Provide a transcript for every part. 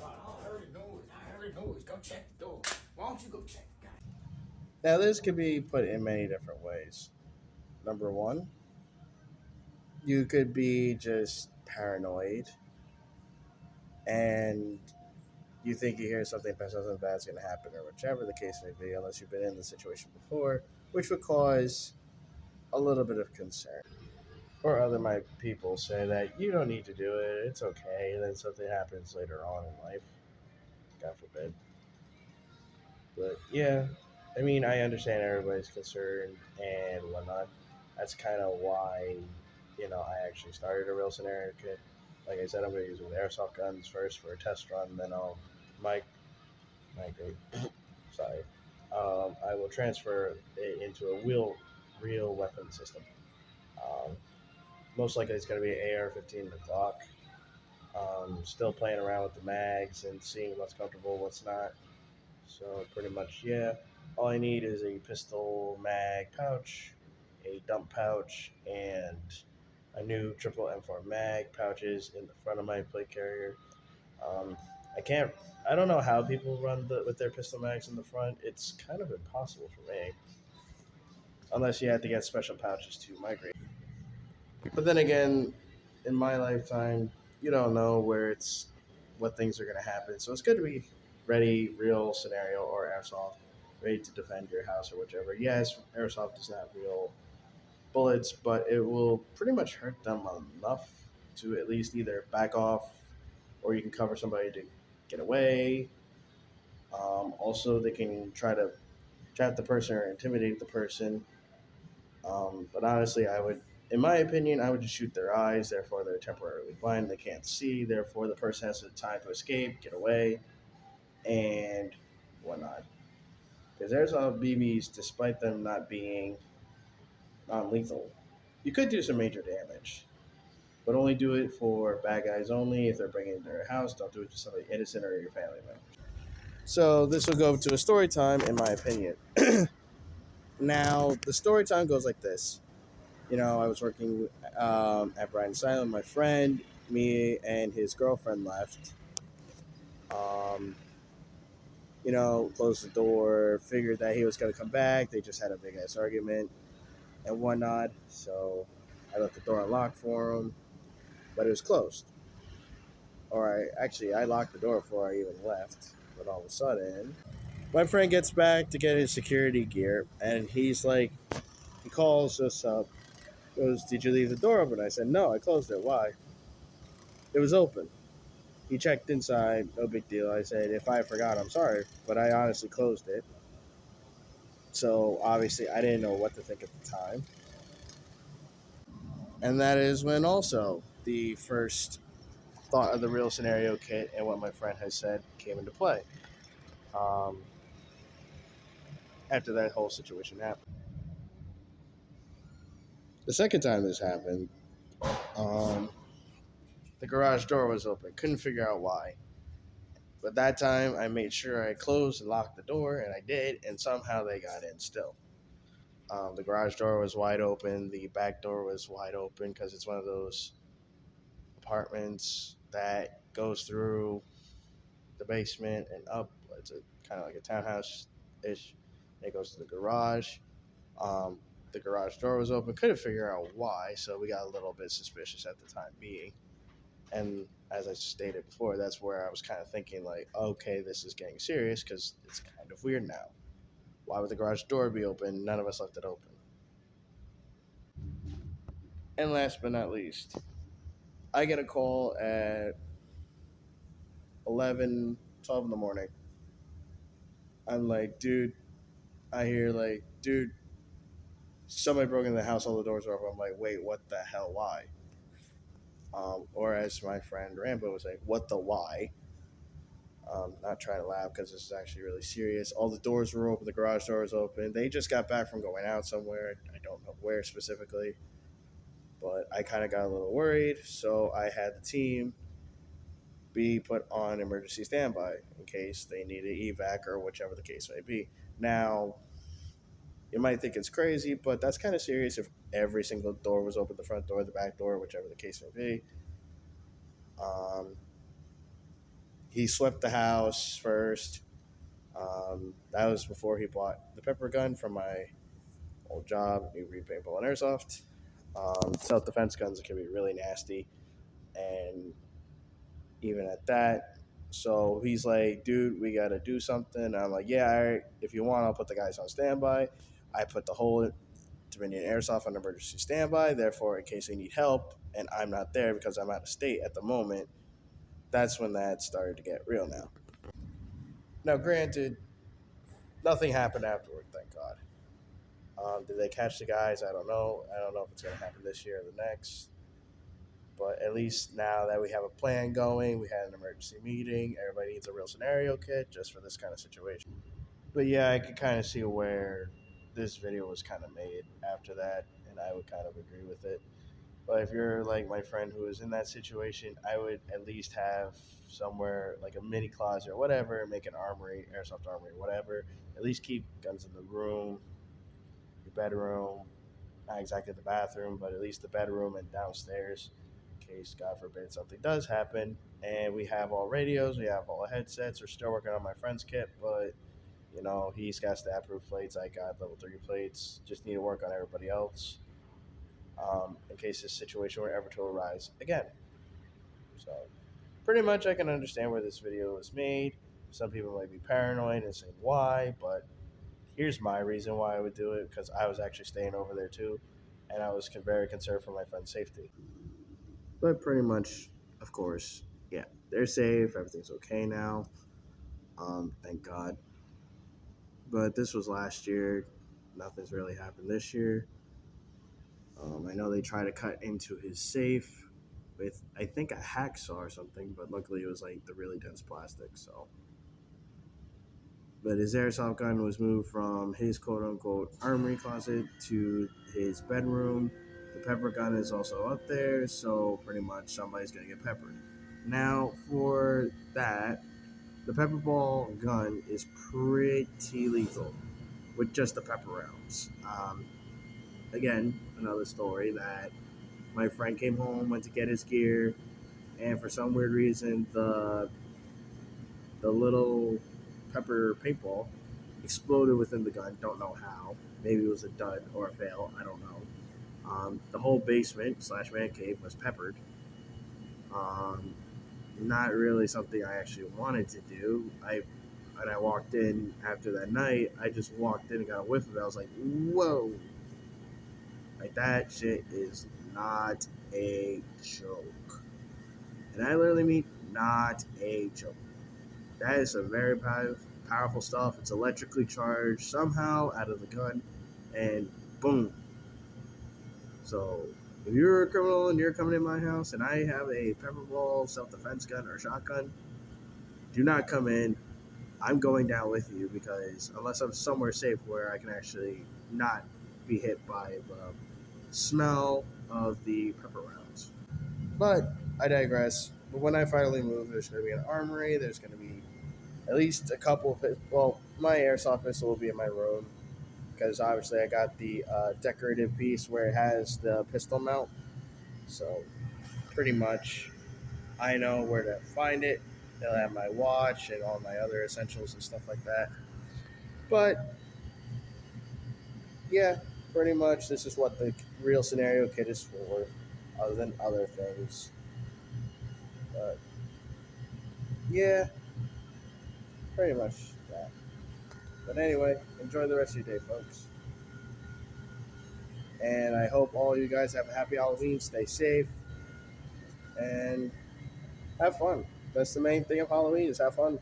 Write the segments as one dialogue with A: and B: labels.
A: I heard noise. I heard noise. Go check the door. Why don't you go check, guy?
B: Now, this could be put in many different ways. Number one, you could be just paranoid and you think you hear something, but something bad's going to happen, or whichever the case may be, unless you've been in the situation before, which would cause a little bit of concern. Or other my people say that you don't need to do it, it's okay, and then something happens later on in life, God forbid. But yeah, I mean, I understand everybody's concern and whatnot. That's kind of why, I actually started a real scenario kit. Like I said, I'm going to use it with airsoft guns first for a test run, then I'll mic migrate. Sorry. I will transfer it into a real weapon system. Um, Most likely it's going to be an AR-15 the Glock. Still playing around with the mags and seeing what's comfortable, what's not. So pretty much, yeah. All I need is a pistol mag pouch, a dump pouch, and a new triple M4 mag pouches in the front of my plate carrier. Um, I can't. I don't know how people run with their pistol mags in the front. It's kind of impossible for me, unless you have to get special pouches to migrate. But then again, in my lifetime, you don't know what things are going to happen. So it's good to be ready, real scenario or airsoft, ready to defend your house or whichever. Yes, airsoft is not real bullets, but it will pretty much hurt them enough to at least either back off or you can cover somebody to get away. Also, they can try to trap the person or intimidate the person. But honestly, in my opinion, I would just shoot their eyes. Therefore, they're temporarily blind. They can't see. Therefore, the person has the time to escape, get away, and whatnot. Because airsoft BBs, despite them not being non-lethal, you could do some major damage. But only do it for bad guys only. If they're bringing it into their house, don't do it to somebody innocent or your family member. So this will go to a story time, in my opinion. Now, the story time goes like this. I was working at Bright Asylum. My friend, me, and his girlfriend left. Um, closed the door, figured that he was going to come back. They just had a big ass argument and whatnot. So I left the door unlocked for him, but it was closed. I locked the door before I even left. But all of a sudden, my friend gets back to get his security gear, and he calls us up. Goes, "Did you leave the door open?" I said, "No, I closed it. Why?" It was open. He checked inside, no big deal. I said, "If I forgot, I'm sorry, but I honestly closed it." So obviously, I didn't know what to think at the time. And that is when also the first thought of the real scenario kit and what my friend has said came into play. Um, After that whole situation happened. The second time this happened, um, the garage door was open. Couldn't figure out why. But that time, I made sure I closed and locked the door, and I did, and somehow they got in still. The garage door was wide open. The back door was wide open because it's one of those apartments that goes through the basement and up. It's a kind of like a townhouse ish. It goes to the garage. Um, the garage door was open. Couldn't figure out why, so we got a little bit suspicious at the time being. And as I stated before, that's where I was kind of thinking like, okay, this is getting serious because it's kind of weird now. Why would the garage door be open? None of us left it open. And last but not least, I get a call at 11, 12 in the morning. I'm like, dude, I hear like, dude, somebody broke into the house, all the doors are open. I'm like, wait, what the hell, why? Or as my friend Rambo was saying, what the why? Not trying to laugh because this is actually really serious. All the doors were open, the garage door was open. They just got back from going out somewhere. I don't know where specifically, but I kind of got a little worried. So I had the team be put on emergency standby in case they need an evac or whichever the case may be. Now, you might think it's crazy, but that's kind of serious if every single door was open, the front door, the back door, whichever the case may be. Um, he swept the house first. That was before he bought the pepper gun from my old job, new repaintball and airsoft. Self defense guns can be really nasty, and even at that. So he's like, dude, we got to do something. And I'm like, yeah, all right. If you want, I'll put the guys on standby. I put the whole Dominion Airsoft on emergency standby. Therefore, in case they need help and I'm not there because I'm out of state at the moment, that's when that started to get real now. Now, granted, nothing happened afterward, thank God. Did they catch the guys? I don't know. I don't know if it's going to happen this year or the next. But at least now that we have a plan going, we had an emergency meeting. Everybody needs a real scenario kit just for this kind of situation. But yeah, I could kind of see where this video was kind of made after that, and I would kind of agree with it. But if you're like my friend who is in that situation, I would at least have somewhere like a mini closet or whatever, make an armory, airsoft armory, whatever. At least keep guns in the room, your bedroom, not exactly the bathroom, but at least the bedroom and downstairs in case, God forbid, something does happen. And we have all radios, we have all headsets. We're still working on my friend's kit, but he's got stat proof plates. I got level 3 plates. Just need to work on everybody else in case this situation were ever to arise again. So, pretty much, I can understand where this video was made. Some people might be paranoid and saying why, but here's my reason why I would do it, because I was actually staying over there too, and I was very concerned for my friend's safety. But pretty much, of course, yeah, they're safe. Everything's okay now. Thank God. But this was last year. Nothing's really happened this year. I know they tried to cut into his safe with, I think, a hacksaw or something, but luckily it was like the really dense plastic. So, but his airsoft gun was moved from his quote unquote armory closet to his bedroom. The pepper gun is also up there, so pretty much somebody's gonna get peppered. Now, for that, the pepper ball gun is pretty lethal with just the pepper rounds. Again, another story that my friend came home, went to get his gear, and for some weird reason, the little pepper paintball exploded within the gun. Don't know how. Maybe it was a dud or a fail. I don't know. The whole basement / man cave was peppered. Not really something I actually wanted to do. When I walked in after that night, I just walked in and got a whiff of it. I was like, whoa. Like, that shit is not a joke. And I literally mean not a joke. That is some very powerful stuff. It's electrically charged somehow out of the gun, and boom. So if you're a criminal and you're coming in my house and I have a pepper ball, self-defense gun, or shotgun, do not come in. I'm going down with you, because unless I'm somewhere safe where I can actually not be hit by the smell of the pepper rounds. But I digress. But when I finally move, there's going to be an armory. There's going to be at least a couple of my airsoft pistol will be in my room, because obviously I got the decorative piece where it has the pistol mount. So pretty much I know where to find it. They'll have my watch and all my other essentials and stuff like that. But yeah, pretty much this is what the real scenario kit is for, other than other things. But yeah, pretty much that. But anyway, enjoy the rest of your day, folks. And I hope all you guys have a happy Halloween. Stay safe and have fun. That's the main thing of Halloween, is have fun.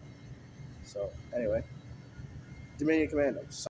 B: So anyway, Dominion Commando, sign